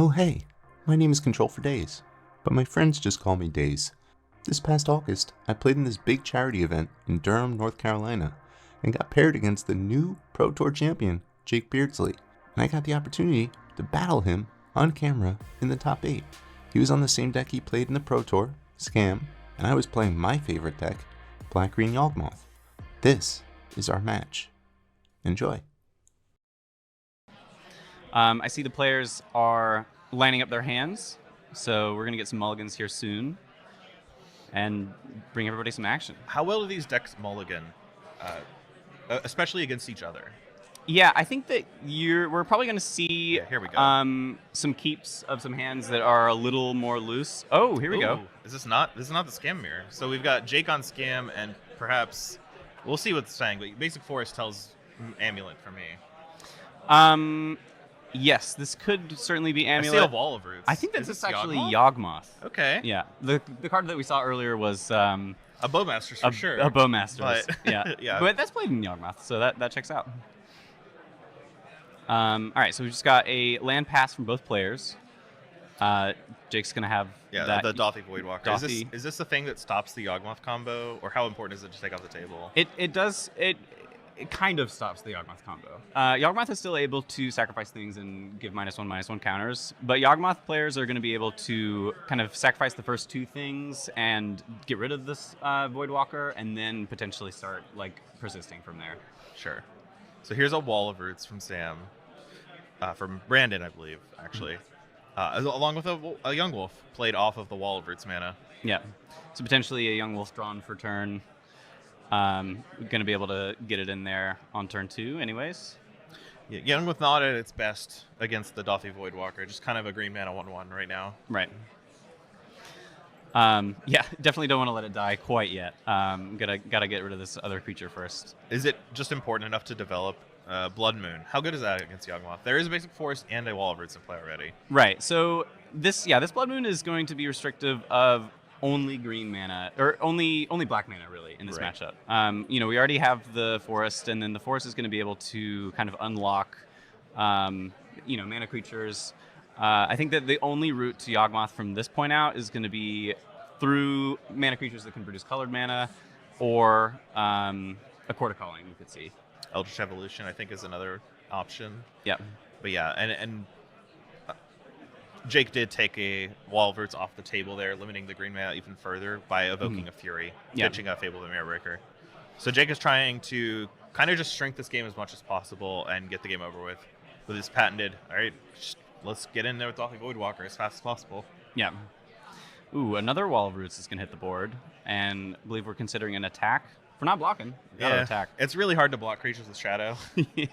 Oh hey, my name is Control for Days, but my friends just call me Days. This past August, I played in this big charity event in Durham, North Carolina, and got paired against the new Pro Tour champion, Jake Beardsley, and I got the opportunity to battle him on camera in the top 8. He was on the same deck he played in the Pro Tour, Scam, and I was playing my favorite deck, Black-Green Yawgmoth. This is our match. Enjoy. I see the players are lining up their hands, so we're going to get some mulligans here soon and bring everybody some action. How well do these decks mulligan, especially against each other? Yeah, I think that we're probably going to see here we go. Some keeps of some hands that are a little more loose. Oh, here we go. This is not the Scam mirror. So we've got Jake on Scam, and perhaps we'll see what's saying, but Basic Forest tells Amulet for me. Yes, this could certainly be Amulet. I see a Wall of Roots. I think that's actually Yawgmoth. Okay. Yeah, the card that we saw earlier was a Bowmasters for sure. A Bowmasters. But yeah. yeah. But that's played in Yawgmoth, so that checks out. All right, so we just got a land pass from both players. Jake's gonna have the Dothy Voidwalker. Dothy. Is this the thing that stops the Yawgmoth combo, or how important is it to take off the table? It does it kind of stops the Yawgmoth combo. Yawgmoth is still able to sacrifice things and give -1/-1 counters, but Yawgmoth players are going to be able to kind of sacrifice the first 2 things and get rid of this Voidwalker, and then potentially start like persisting from there. Sure. So here's a Wall of Roots from Sam, from Brandon, I believe, actually, along with a Young Wolf played off of the Wall of Roots mana. Yeah. So potentially a Young Wolf drawn for turn. Going to be able to get it in there on turn 2 anyways. Yeah, Young Wolf not at its best against the Dothy Voidwalker, just kind of a green mana 1/1 right now. Right. Yeah, definitely don't want to let it die quite yet. Gotta get rid of this other creature first. Is it just important enough to develop Blood Moon? How good is that against Yawgmoth? There is a Basic Forest and a Wall of Roots in play already. Right, so this Blood Moon is going to be restrictive of only green mana, or only black mana, really, in this matchup. We already have the forest, and then the forest is going to be able to kind of unlock, mana creatures. I think that the only route to Yawgmoth from this point out is going to be through mana creatures that can produce colored mana, or a Court of Calling, you could see. Eldritch Evolution, I think, is another option. Yeah. But yeah, and Jake did take a Wall of Roots off the table there, limiting the green mana even further by evoking a Fury, pitching a Fable of the Mirror Breaker. So Jake is trying to kind of just shrink this game as much as possible and get the game over with his patented, all right, let's get in there with Dothy Voidwalker as fast as possible. Yeah. Ooh, another Wall of Roots is going to hit the board, and I believe we're considering an attack. If we're not blocking, we gotta attack. It's really hard to block creatures with Shadow. Yeah.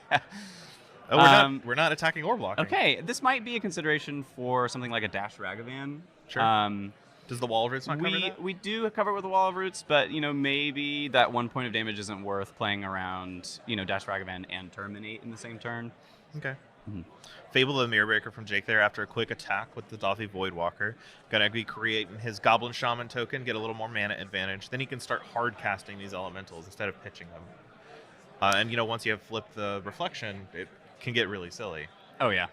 Oh, we're not attacking or blocking. Okay, this might be a consideration for something like a Dash Ragavan. Sure. Does the Wall of Roots not cover that? We do cover it with a Wall of Roots, but maybe that 1 point of damage isn't worth playing around, Dash Ragavan and Terminate in the same turn. Okay. Mm-hmm. Fable of the Mirror Breaker from Jake there after a quick attack with the Dothy Voidwalker. Gonna be creating his Goblin Shaman token, get a little more mana advantage. Then he can start hard casting these elementals instead of pitching them. And once you have flipped the Reflection, it can get really silly. Oh yeah.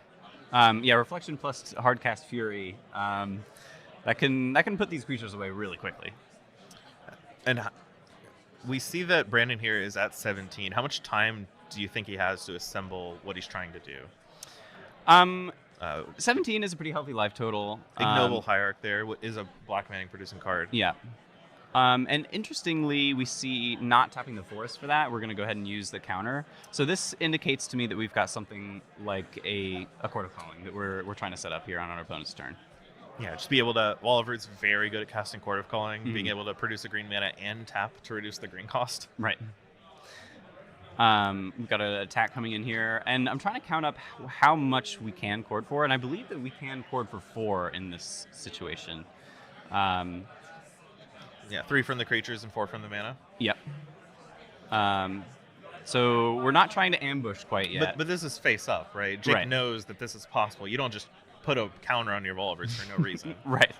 Reflection plus Hardcast Fury. That can put these creatures away really quickly. And we see that Brandon here is at 17. How much time do you think he has to assemble what he's trying to do? 17 is a pretty healthy life total. Ignoble Hierarch there is a black mana producing card. Yeah. And interestingly, we see not tapping the forest for that. We're going to go ahead and use the counter. So this indicates to me that we've got something like a Court of Calling that we're trying to set up here on our opponent's turn. Yeah, just be able to... Wall of Roots very good at casting Court of Calling, being able to produce a green mana and tap to reduce the green cost. Right. We've got an attack coming in here, and I'm trying to count up how much we can chord for, and I believe that we can chord for 4 in this situation. Yeah, 3 from the creatures and 4 from the mana. Yep. So we're not trying to ambush quite yet. But this is face up, right? Jake knows that this is possible. You don't just put a counter on your Wall of Roots for no reason. Right.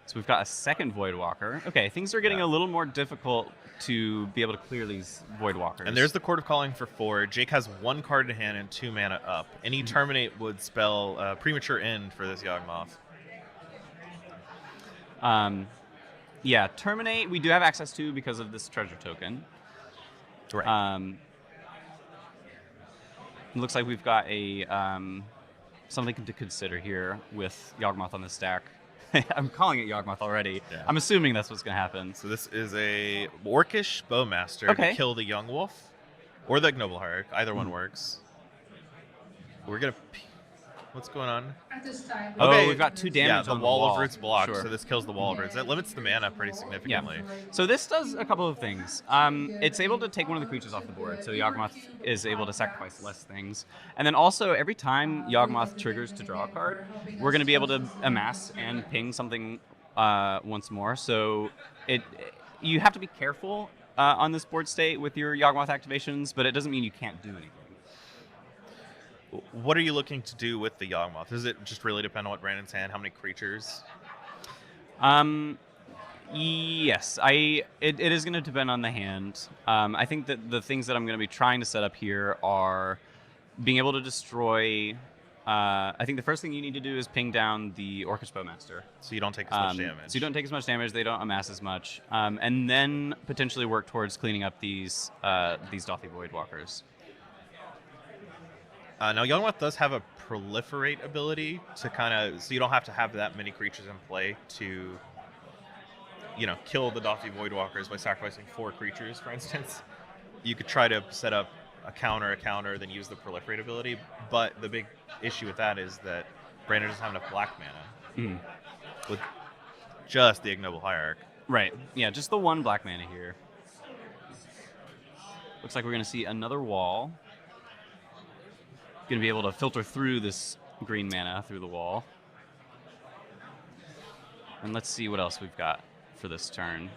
So we've got a second Voidwalker. Okay, things are getting a little more difficult to be able to clear these Voidwalkers. And there's the Court of Calling for 4. Jake has 1 card in hand and 2 mana up. Any Terminate would spell Premature End for this Yawgmoth. Yeah, Terminate we do have access to because of this treasure token. Right. It looks like we've got a something to consider here with Yawgmoth on the stack. I'm calling it Yawgmoth already. Yeah. I'm assuming that's what's going to happen. So this is a Orcish Bowmaster to kill the Young Wolf or the Ignoble Hierarch. Either one works. We're going to... What's going on? At this time. Okay. Oh, we've got 2 damage on the wall of roots blocked, sure. So this kills the wall of roots. That limits the mana pretty significantly. Yeah. So this does a couple of things. It's able to take one of the creatures off the board, so Yawgmoth is able to sacrifice less things. And then also, every time Yawgmoth triggers to draw a card, we're going to be able to amass and ping something once more. So you have to be careful on this board state with your Yawgmoth activations, but it doesn't mean you can't do anything. What are you looking to do with the Yawgmoth? Does it just really depend on what Brandon's hand? How many creatures? Yes, it is going to depend on the hand. I think that the things that I'm going to be trying to set up here are being able to destroy. I think the first thing you need to do is ping down the Orcish Bowmaster. So you don't take as much damage. So you don't take as much damage. They don't amass as much, and then potentially work towards cleaning up these Dothy Voidwalkers. Now, Yawgmoth does have a proliferate ability to kind of, so you don't have to have that many creatures in play to, kill the Dothy Voidwalkers by sacrificing 4 creatures, for instance. You could try to set up a counter, then use the proliferate ability. But the big issue with that is that Brandon doesn't have enough black mana with just the Ignoble Hierarch. Right. Yeah, just the 1 black mana here. Looks like we're going to see another wall. Going to be able to filter through this green mana through the wall. And let's see what else we've got for this turn.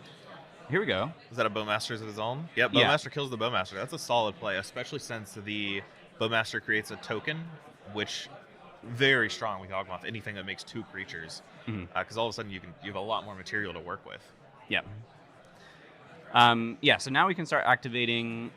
Here we go. Is that a Bowmaster's of his own? Yep, Bowmaster kills the Bowmaster. That's a solid play, especially since the Bowmaster creates a token, which very strong with Yawgmoth. Anything that makes 2 creatures, because all of a sudden you have a lot more material to work with. Yeah. So now we can start activating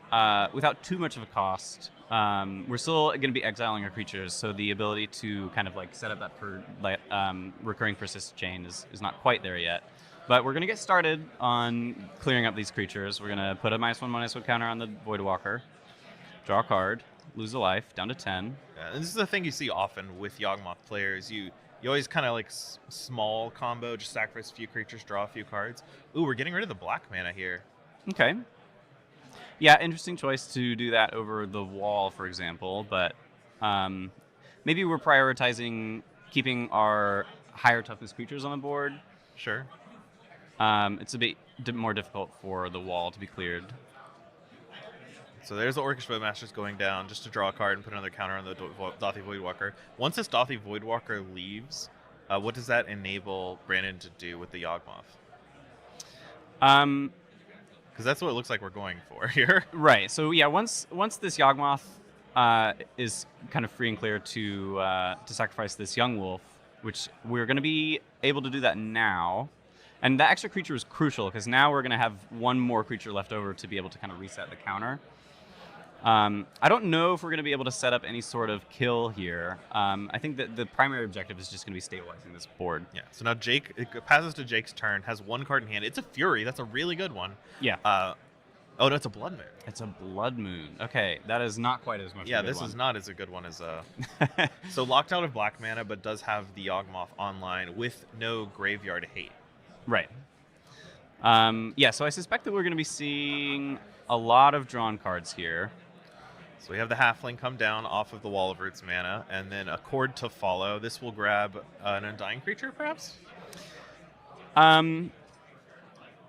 without too much of a cost. We're still going to be exiling our creatures, so the ability to kind of set up that recurring persistent chain is not quite there yet. But we're going to get started on clearing up these creatures. We're going to put a -1/-1 counter on the Voidwalker, draw a card, lose a life, down to 10. Yeah, and this is the thing you see often with Yawgmoth players. You always kind of small combo, just sacrifice a few creatures, draw a few cards. Ooh, we're getting rid of the black mana here. Okay. Yeah, interesting choice to do that over the wall, for example, but maybe we're prioritizing keeping our higher toughness creatures on the board. Sure. It's a bit more difficult for the wall to be cleared. So there's the Orcish Bowmasters going down just to draw a card and put another counter on the Dothy Voidwalker. Once this Dothy Voidwalker leaves, what does that enable Brandon to do with the Yawgmoth? Because that's what it looks like we're going for here. Right. So yeah, once this Yawgmoth is kind of free and clear to sacrifice this young wolf, which we're going to be able to do that now. And that extra creature is crucial because now we're going to have 1 more creature left over to be able to kind of reset the counter. I don't know if we're going to be able to set up any sort of kill here. I think that the primary objective is just going to be stabilizing this board. Yeah, so now Jake, it passes to Jake's turn, has 1 card in hand. It's a Fury. That's a really good one. Yeah. Oh, no, it's a Blood Moon. It's a Blood Moon. Okay, that is not quite as much Yeah, of a good this one. is not as a good one as So locked out of black mana, but does have the Yawgmoth online with no graveyard hate. Right. So I suspect that we're going to be seeing a lot of drawn cards here. So we have the Halfling come down off of the Wall of Roots mana, and then a Chord to follow. This will grab an Undying creature, perhaps?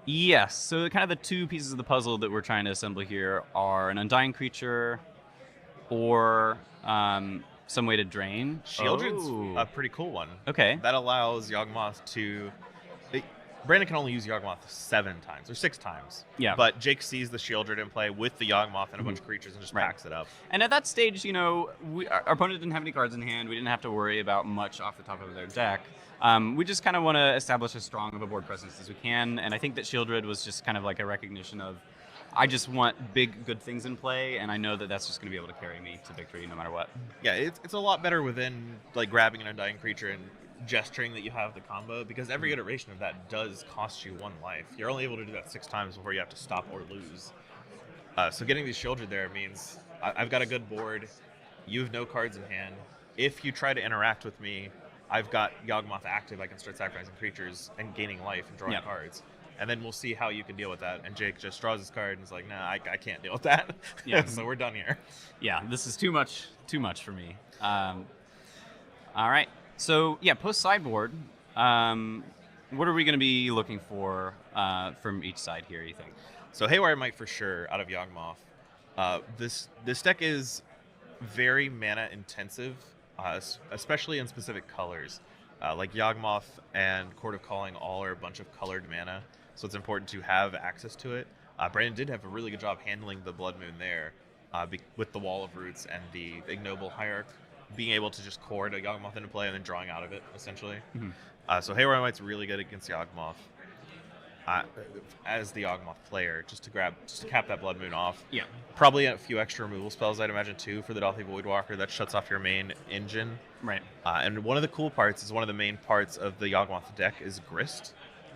Yes. So kind of the 2 pieces of the puzzle that we're trying to assemble here are an Undying creature or some way to drain. Shieldred's a pretty cool one. Okay. That allows Yawgmoth to... Brandon can only use Yawgmoth 7 times or 6 times. Yeah. But Jake sees the Shieldred in play with the Yawgmoth and a bunch of creatures and just Right. packs it up. And at that stage, our opponent didn't have any cards in hand. We didn't have to worry about much off the top of their deck. We just kind of want to establish as strong of a board presence as we can. And I think that Shieldred was just kind of like a recognition of, I just want big, good things in play, and I know that that's just going to be able to carry me to victory no matter what. Yeah, it's a lot better within like grabbing an Undying Creature and gesturing that you have the combo, because every iteration of that does cost you 1 life. You're only able to do that 6 times before you have to stop or lose. So getting these Shieldred there means I've got a good board. You have no cards in hand. If you try to interact with me, I've got Yawgmoth active. I can start sacrificing creatures and gaining life and drawing cards. And then we'll see how you can deal with that. And Jake just draws his card and is like, nah, I can't deal with that. Yeah. So we're done here. Yeah, this is too much for me. All right. So, yeah, post-sideboard, what are we going to be looking for from each side here, you think? So Haywire Might for sure out of Yawgmoth. This deck is very mana intensive, especially in specific colors. Like Yawgmoth and Court of Calling all are a bunch of colored mana, so it's important to have access to it. Brandon did have a really good job handling the Blood Moon there with the Wall of Roots and the Ignoble Hierarch, being able to just core a Yawgmoth into play and then drawing out of it, essentially. So Haywire Might's really good against Yawgmoth. As the Yawgmoth player, just to cap that Blood Moon off. Yeah. Probably a few extra removal spells, I'd imagine, too, for the Dauthi Voidwalker that shuts off your main engine. Right. And one of the cool parts is one of the main parts of the Yawgmoth deck is Grist,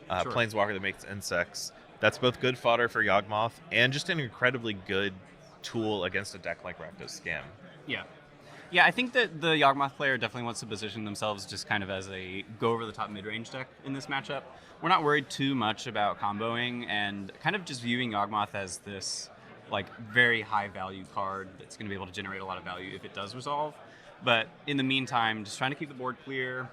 Sure. Planeswalker that makes insects. That's both good fodder for Yawgmoth and just an incredibly good tool against a deck like Rakdos Scam. Yeah. Yeah, I think that the Yawgmoth player definitely wants to position themselves just kind of as a go-over-the-top mid-range deck in this matchup. We're not worried too much about comboing and kind of just viewing Yawgmoth as this like very high-value card that's going to be able to generate a lot of value if it does resolve. But in the meantime, just trying to keep the board clear.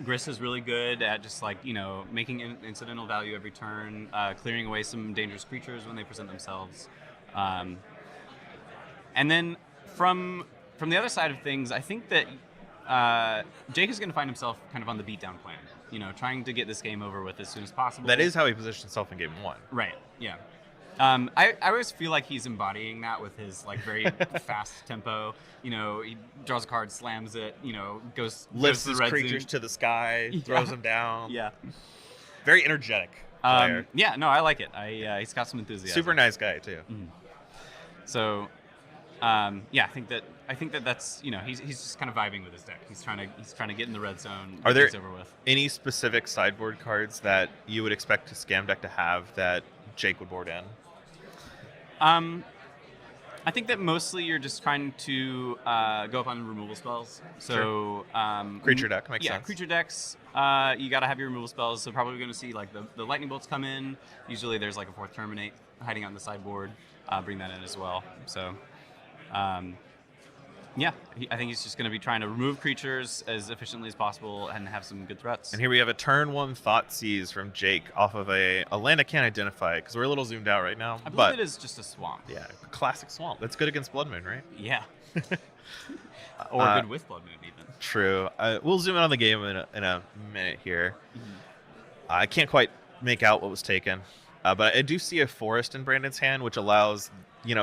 Grist is really good at just like, making incidental value every turn, clearing away some dangerous creatures when they present themselves. And then from the other side of things, I think that Jake is going to find himself kind of on the beatdown plan, trying to get this game over with as soon as possible. That is how he positions himself in game 1. Right, yeah. I always feel like he's embodying that with his like very fast tempo. He draws a card, slams it, Lifts to his the red creatures zone. to the sky, throws them down. Yeah. Very energetic player. Yeah, no, I like it. He's got some enthusiasm. Super nice guy, too. So, I think that that's he's just kind of vibing with his deck. He's trying to get in the red zone. Are there get things over with. any specific sideboard cards that you would expect a Scam deck to have that Jake would board in? I think that mostly you're just trying to go up on removal spells. So Creature deck makes yeah, sense. creature decks. You got to have your removal spells. So probably going to see like the lightning bolts come in. Usually there's like a 4th Terminate hiding on the sideboard. Bring that in as well. So. I think he's just going to be trying to remove creatures as efficiently as possible and have some good threats. And here we have a turn 1 Thoughtseize from Jake off of a land I can't identify because we're a little zoomed out right now. I believe but it is just a swamp. yeah, classic swamp. That's good against Blood Moon, right? Yeah. Or good with Blood Moon, even. True. We'll zoom in on the game in a minute here. I can't quite make out what was taken, but I do see a Forest in Brandon's hand, which allows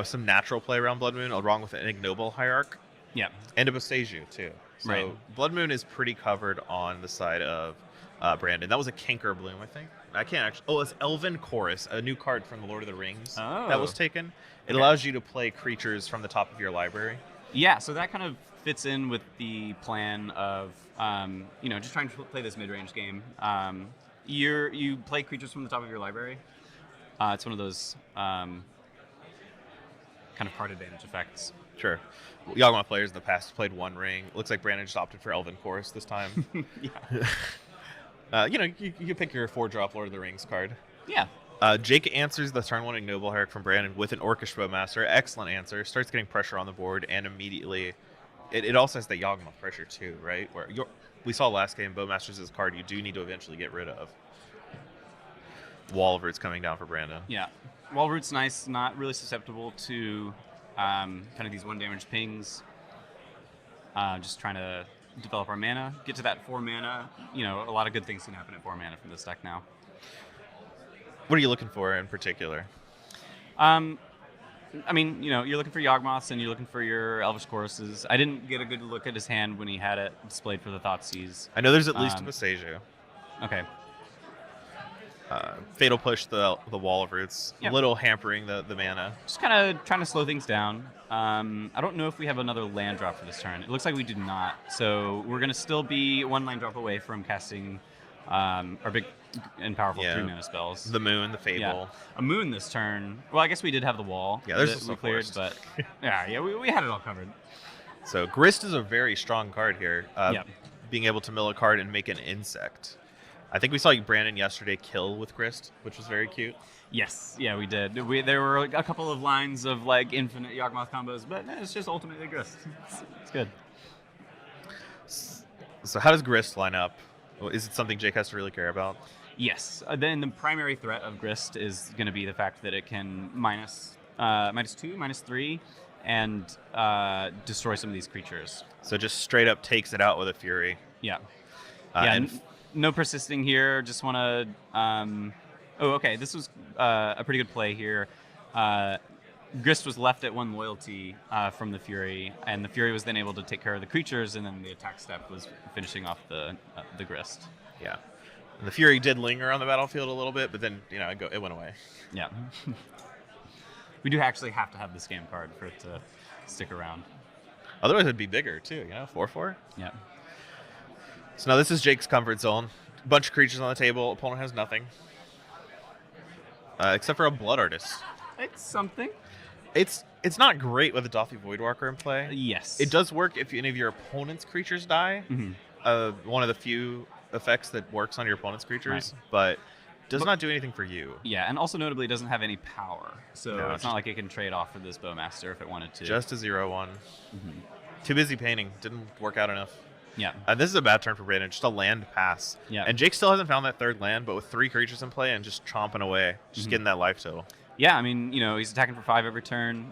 some natural play around Blood Moon, along with an Ignoble Hierarch. Yeah. And a Boseiju, too. So Right. Blood Moon is pretty covered on the side of Brandon. That was a Canker Bloom, I think. I can't actually... Oh, it's Elven Chorus, a new card from the Lord of the Rings that was taken. It allows you to play creatures from the top of your library. Yeah, so that kind of fits in with the plan of, just trying to play this mid-range game. You play creatures from the top of your library. It's one of those kind of card advantage effects. Sure. Yawgmoth players in the past have played One Ring. Looks like Brandon just opted for Elven Chorus this time. Yeah. You pick your 4-drop Lord of the Rings card. Yeah. Jake answers the turn 1 Ignoble Hierarch from Brandon with an Orcish Bowmaster. Excellent answer. Starts getting pressure on the board, and immediately... It also has the Yawgmoth pressure, too, right? Where we saw last game, Bowmaster's this card you do need to eventually get rid of. Wall of Roots coming down for Brandon. Yeah. Wall Root's nice, not really susceptible to kind of these 1-damage pings. Just trying to develop our mana, get to that 4 mana. A lot of good things can happen at 4 mana from this deck now. What are you looking for in particular? I mean, you're looking for Yawgmoths and you're looking for your Elvish Choruses. I didn't get a good look at his hand when he had it displayed for the Thoughtseize. I know there's at least a Boseiju. Okay. Fatal Push the Wall of Roots. Yep. A little hampering the mana. Just kind of trying to slow things down. I don't know if we have another land drop for this turn. It looks like we do not. So we're going to still be 1 land drop away from casting our big and powerful 3 mana spells. The Moon, the Fable. Yeah. A Moon this turn. Well, I guess we did have the wall. Yeah, there's that also we cleared, Forest. but we had it all covered. So Grist is a very strong card here. Yep. Being able to mill a card and make an insect. I think we saw Brandon yesterday kill with Grist, which was very cute. Yes, yeah, we did. There were a couple of lines of like infinite Yawgmoth combos, but it's just ultimately Grist. It's good. So how does Grist line up? Is it something Jake has to really care about? Yes. Then the primary threat of Grist is going to be the fact that it can minus 2, -3, and destroy some of these creatures. So just straight up takes it out with a Fury. Yeah. And No persisting here. Just want to... okay. This was a pretty good play here. Grist was left at 1 loyalty from the Fury, and the Fury was then able to take care of the creatures, and then the attack step was finishing off the Grist. Yeah. And the Fury did linger on the battlefield a little bit, but then, it went away. Yeah. We do actually have to have the scam card for it to stick around. Otherwise, it'd be bigger, too, 4/4? Yeah. So now this is Jake's comfort zone. Bunch of creatures on the table. Opponent has nothing. Except for a Blood Artist. It's something. It's not great with a Dothi Voidwalker in play. Yes. It does work if any of your opponent's creatures die. Mm-hmm. One of the few effects that works on your opponent's creatures, Right. but does not do anything for you. Yeah, and also notably, it doesn't have any power, so No, it's not like it can trade off for this Bowmaster if it wanted to. Just a 0/1. Mm-hmm. Too busy painting. Didn't work out enough. Yeah. This is a bad turn for Brandon. Just a land pass. Yeah. And Jake still hasn't found that 3rd land, but with 3 creatures in play and just chomping away, just getting that life total. Yeah, I mean, he's attacking for 5 every turn.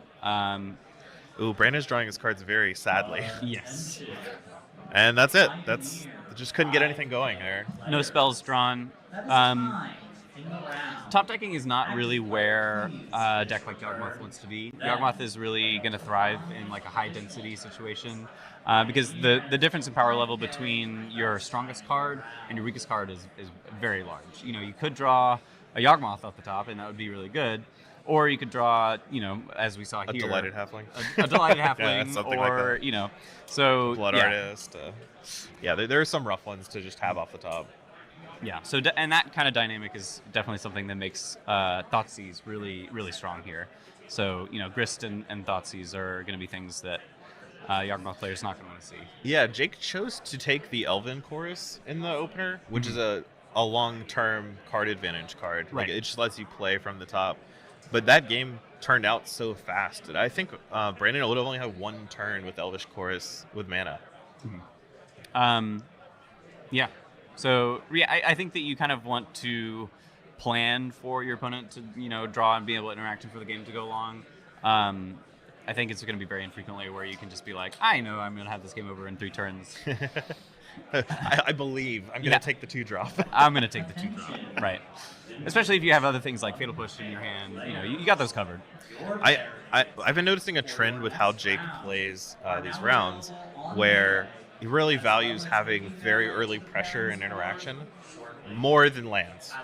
Ooh, Brandon's drawing his cards very sadly. Yes. And that's it. Just couldn't get anything going there. No spells drawn. Top decking is not really where a deck like Yawgmoth wants to be. Yawgmoth is really going to thrive in like a high density situation because the difference in power level between your strongest card and your weakest card is very large. You could draw a Yawgmoth off the top and that would be really good. Or you could draw, as we saw A here, Delighted Halfling. a Delighted Halfling, Yeah, something or like that. So Blood Artist. There are some rough ones to just have off the top. Yeah. So and that kind of dynamic is definitely something that makes Thoughtseize really, really strong here. So Grist and Thoughtseize are going to be things that Yawgmoth players not going to want to see. Yeah, Jake chose to take the Elven Chorus in the opener, which is a long-term card advantage card. Right. Like, it just lets you play from the top. But that game turned out so fast that I think Brandon would have only had 1 turn with Elvish Chorus with mana. Yeah. So I think that you kind of want to plan for your opponent to draw and be able to interact for the game to go long. I think it's going to be very infrequently where you can just be like, I know I'm going to have this game over in 3 turns. I believe I'm going to take the 2-drop. I'm going to take the 2-drop, right? Especially if you have other things like Fatal Push in your hand, you got those covered. I've been noticing a trend with how Jake plays these rounds, where he really values having very early pressure and interaction more than lands.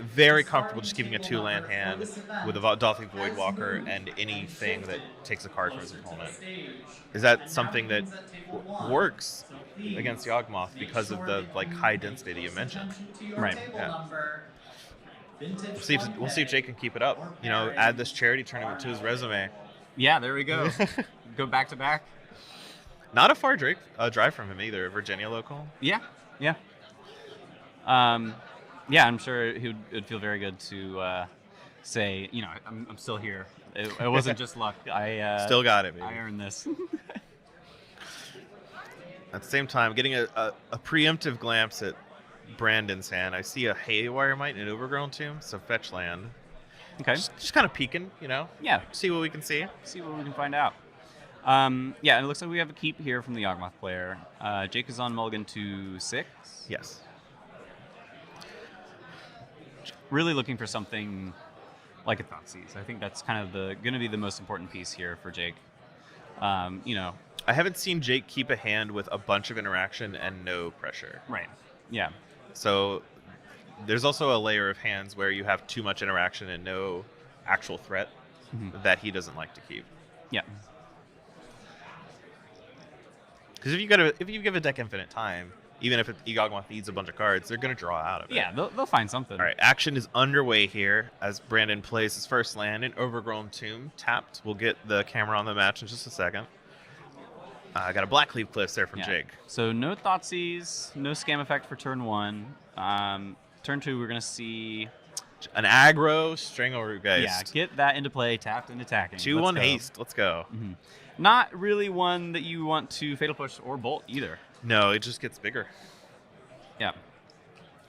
Very comfortable just keeping a 2-land hand with a Dothi Voidwalker and anything that takes a card from his opponent. Is that something that works against Yawgmoth because of the high density that you mentioned? Right. Yeah. We'll see if Jake can keep it up. Add this charity tournament to his resume. Yeah, there we go. Go back to back. Not a far drive from him either. Virginia local. Yeah. Yeah, I'm sure it would feel very good to say, I'm still here. It wasn't just luck. I still got it, baby. I earned this. At the same time, getting a preemptive glance at Brandon's hand, I see a Haywire Mite and an Overgrown Tomb, so fetch land. Okay. Just kind of peeking, Yeah. See what we can see. See what we can find out. Yeah, it looks like we have a keep here from the Yawgmoth player. Jake is on mulligan to 6. Yes. really looking for something like a Thoughtseize. I think that's kind of going to be the most important piece here for Jake. You know, I haven't seen Jake keep a hand with a bunch of interaction and no pressure. right? Yeah, So there's also a layer of hands where you have too much interaction and no actual threat that he doesn't like to keep. yeah, Because if you give a deck infinite time, even if Yawgmoth needs a bunch of cards, they're going to draw out of it. yeah. They'll find something. All right, action is underway here as Brandon plays his first land, an Overgrown Tomb, tapped. We'll get the camera on the match in just a second. I got a Black Leaf Cliffs there from Yeah. Jake. So no Thoughtseize, no Scam Effect for turn 1. Turn 2, we're gonna see. An aggro Strangleroot Yeah, get that into play, tapped and attacking. 2-1 Let's go. haste. Let's go. Not really one that you want to Fatal Push or Bolt either. No, it just gets bigger. Yeah.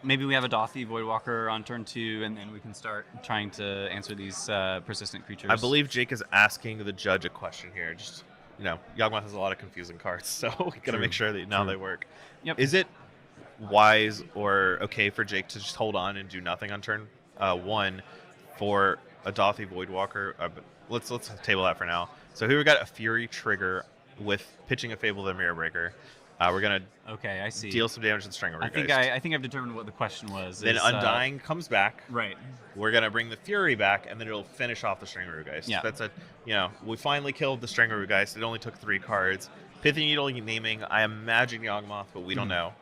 Maybe we have a Dothy Voidwalker on turn 2, and then we can start trying to answer these persistent creatures. I believe Jake is asking the judge a question here. Just, Yawgmoth has a lot of confusing cards, so we got to True. make sure that now True. they work. Yep. Is it wise or okay for Jake to just hold on and do nothing on turn 1 for a Dothy Voidwalker? But let's table that for now. So here we got a Fury trigger with pitching a Fable of the Mirror Breaker. We're gonna Okay, I see. deal some damage to the Strangleroot. I think I've determined what the question was. Then is, Undying comes back. Right. We're gonna bring the Fury back, and then it'll finish off the Strangleroot Geist. Yeah. That's we finally killed the Strangleroot Geist. It only took 3 cards. Pithy Needle naming. I imagine Yawgmoth, but we don't know.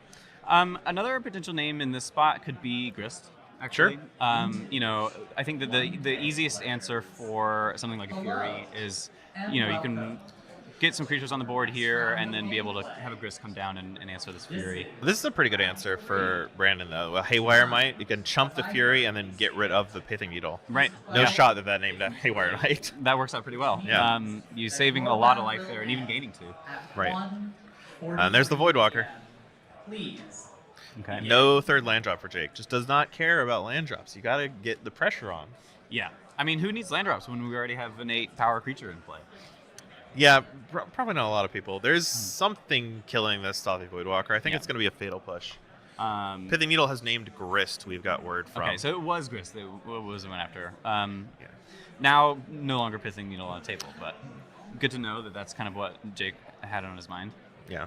Another potential name in this spot could be Grist. Actually, I think that the easiest answer for something like a Fury is, you can get some creatures on the board here and then be able to have a Grist come down and answer this Fury. This is a pretty good answer for Brandon, though. Haywire Might, you can chump the Fury and then get rid of the Pithing Needle. Right. No Yeah. shot that named Haywire Might. That works out pretty well. Yeah. You saving a lot of life there and even gaining 2. Right. And there's the Voidwalker. Please. Okay. No third land drop for Jake. Just does not care about land drops. You got to get the pressure on. Yeah. I mean, who needs land drops when we already have an 8 power creature in play? Yeah, probably not a lot of people. There's something killing this Dothy Voidwalker. I think it's going to be a fatal push. Pithing Needle has named Grist, we've got word from. Okay, so it was Grist that was the one after. Now, no longer Pithing Needle on the table, but good to know that that's kind of what Jake had on his mind. Yeah.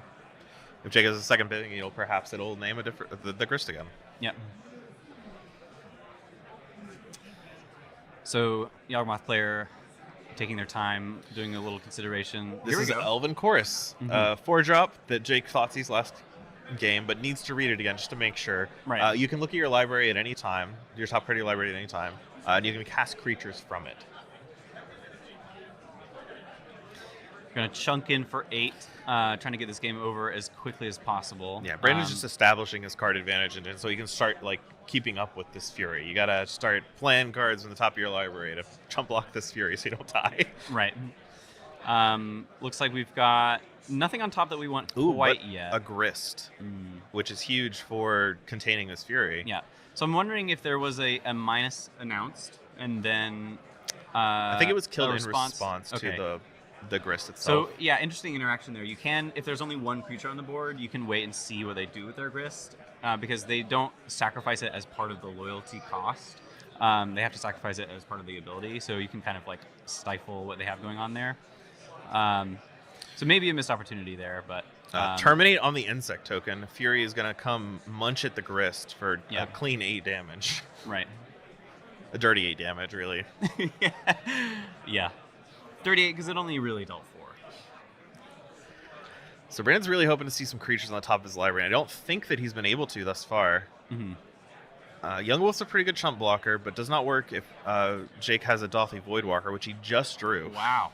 If Jake has a second Pithing Needle, perhaps it'll name the Grist again. Yeah. So, Yawgmoth player taking their time, doing a little consideration. This is go. Elven Chorus. 4-drop that Jake Thoughtseize last game, but needs to read it again just to make sure. Right. You can look at your library at any time, your top card of your library at any time, and you can cast creatures from it. Going to chunk in for 8, trying to get this game over as quickly as possible. Yeah, Brandon's just establishing his card advantage, and so he can start keeping up with this Fury. You gotta start playing cards from the top of your library to chump block this Fury so you don't die. Right. Looks like we've got nothing on top that we want quite yet. A Grist, which is huge for containing this Fury. Yeah. So I'm wondering if there was a minus announced, and then I think it was killed a in response to the Grist itself. So yeah, interesting interaction there. You can, if there's only one creature on the board, you can wait and see what they do with their Grist, because they don't sacrifice it as part of the loyalty cost. They have to sacrifice it as part of the ability, so you can kind of stifle what they have going on there. So maybe a missed opportunity there, but terminate on the insect token. Fury is going to come munch at the Grist for a clean 8 damage. Right. A dirty 8 damage, really. Yeah. 38 because it only really dealt 4. So Brandon's really hoping to see some creatures on the top of his library. I don't think that he's been able to thus far. Yawgmoth's a pretty good chump blocker, but does not work if Jake has a Dothy Voidwalker, which he just drew. Wow.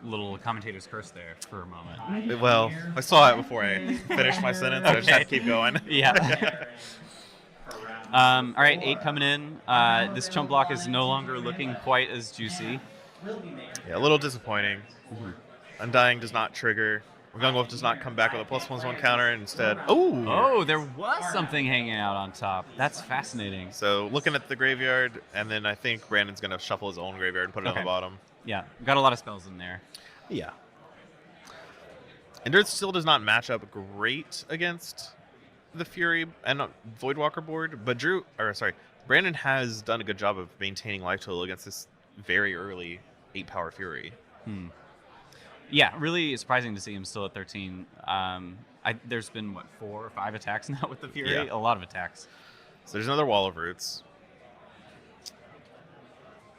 Little commentator's curse there for a moment. Well, I saw it before I finished my sentence. I just had to keep going. Yeah. All right, 8 coming in. This chump block is no longer looking quite as juicy. Yeah, a little disappointing. Undying does not trigger. Yawgmoth does not come back with a +1/+1 counter. Instead, Oh, there was something hanging out on top. That's fascinating. So looking at the graveyard, and then I think Brandon's going to shuffle his own graveyard and put it on the bottom. Yeah, got a lot of spells in there. Yeah. And it still does not match up great against the Fury and Voidwalker board, but Brandon has done a good job of maintaining life total against this very early 8-power Fury. Yeah, really surprising to see him still at 13. There's been, 4 or 5 attacks now with the Fury? Yeah. A lot of attacks. So there's another Wall of Roots.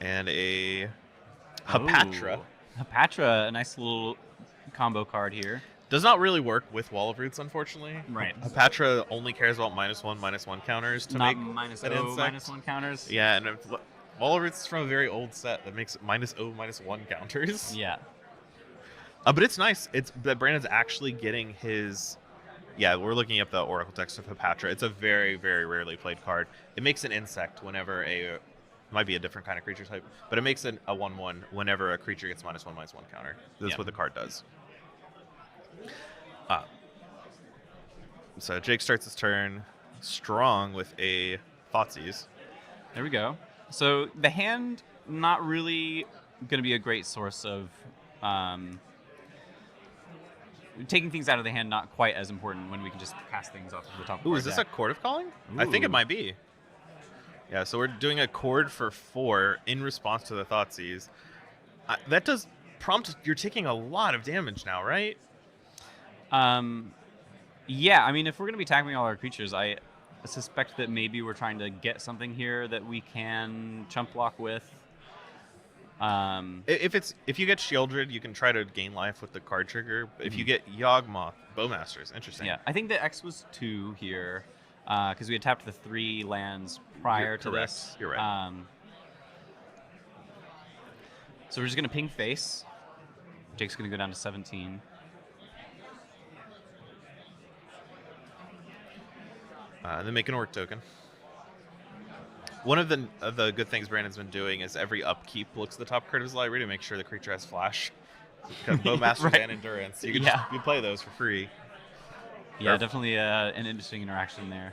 And a Hapatra. Oh, Hapatra, a nice little combo card here. Does not really work with Wall of Roots, unfortunately. Right. Hapatra only cares about -1/-1 counters to Not make minus an O, insect. -1 counters. Yeah, and Wall of Roots is from a very old set that makes -0/-1 counters. Yeah. But it's nice. It's that Brandon's actually getting his. Yeah, we're looking up the Oracle text of Hapatra. It's a very, very rarely played card. It makes an insect whenever might be a different kind of creature type, but it makes a 1/1 whenever a creature gets -1/-1 counter. That's what the card does. So Jake starts his turn strong with a Thoughtseize. There we go. So the hand, not really going to be a great source of taking things out of the hand. Not quite as important when we can just cast things off of the top. Ooh, is this a Chord of Calling? I think it might be. Yeah, so we're doing a Chord for 4 in response to the Thoughtseize. That does prompt. You're taking a lot of damage now, right? Yeah, I mean, if we're going to be tackling all our creatures, I suspect that maybe we're trying to get something here that we can chump block with. If you get Shieldred, you can try to gain life with the card trigger. If you get Yawgmoth, Bowmasters, interesting. Yeah, I think the X was 2 here because we had tapped the 3 lands prior to this. You're right. So we're just going to ping face. Jake's going to go down to 17. And then make an Orc token. One of the good things Brandon's been doing is every upkeep looks at the top card of his library to make sure the creature has flash. Because Bowmasters Right. and Endurance. You can just you play those for free. Yeah, definitely an interesting interaction there.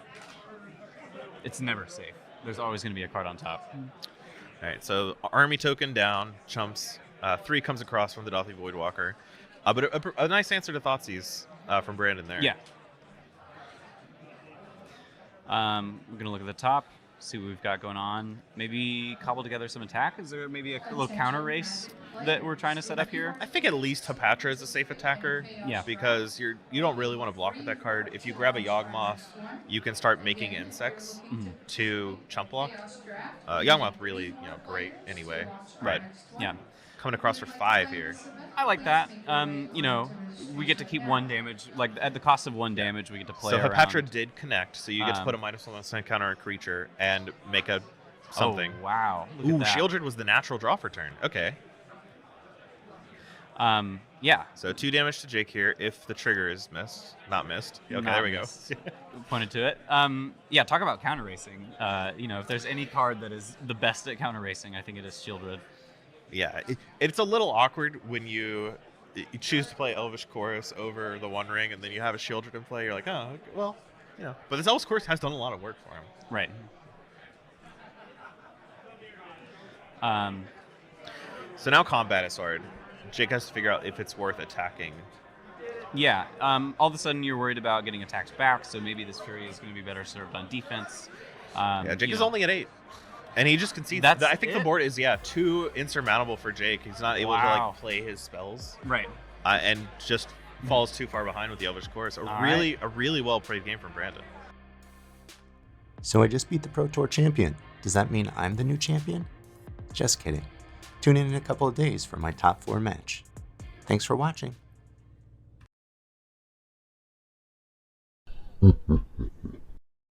It's never safe. There's always going to be a card on top. All right, so army token down, chumps. 3 comes across from the Dauthi Voidwalker. But a nice answer to Thoughtseize from Brandon there. Yeah. We're going to look at the top, see what we've got going on. Maybe cobble together some attack. Is there maybe a little counter race that we're trying to set up here? I think at least Hapatra is a safe attacker. Yeah. Because you don't really want to block with that card. If you grab a Yawgmoth, you can start making insects to chump block. Yawgmoth really, great anyway. Right. But Yeah. coming across for 5 here. I like that. We get to keep 1 damage. Like at the cost of 1 damage, we get to play So around. Hapatra did connect, so you get to put a -1/-1 counter on a creature and make a something. Oh, wow. Look Ooh, at that. Shieldred was the natural draw for turn. Okay. Yeah. So 2 damage to Jake here if the trigger is not missed. Okay, Not there we go. missed. Pointed to it. Yeah, talk about counter racing. If there's any card that is the best at counter racing, I think it is Shieldred. Yeah, it's a little awkward when you choose to play Elvish Chorus over the One Ring, and then you have a Shieldred in play. You're like, oh, well, But this Elvish Chorus has done a lot of work for him. Right. So now combat is hard. Jake has to figure out if it's worth attacking. Yeah. All of a sudden, you're worried about getting attacks back, so maybe this Fury is going to be better served on defense. Yeah, Jake is only at 8. And he just concedes. That's I think the it? board is, too insurmountable for Jake. He's not able to play his spells. Right. And just falls too far behind with the Elvish Chorus. A really well-played game from Brandon. So I just beat the Pro Tour champion. Does that mean I'm the new champion? Just kidding. Tune in a couple of days for my top 4 match. Thanks for watching.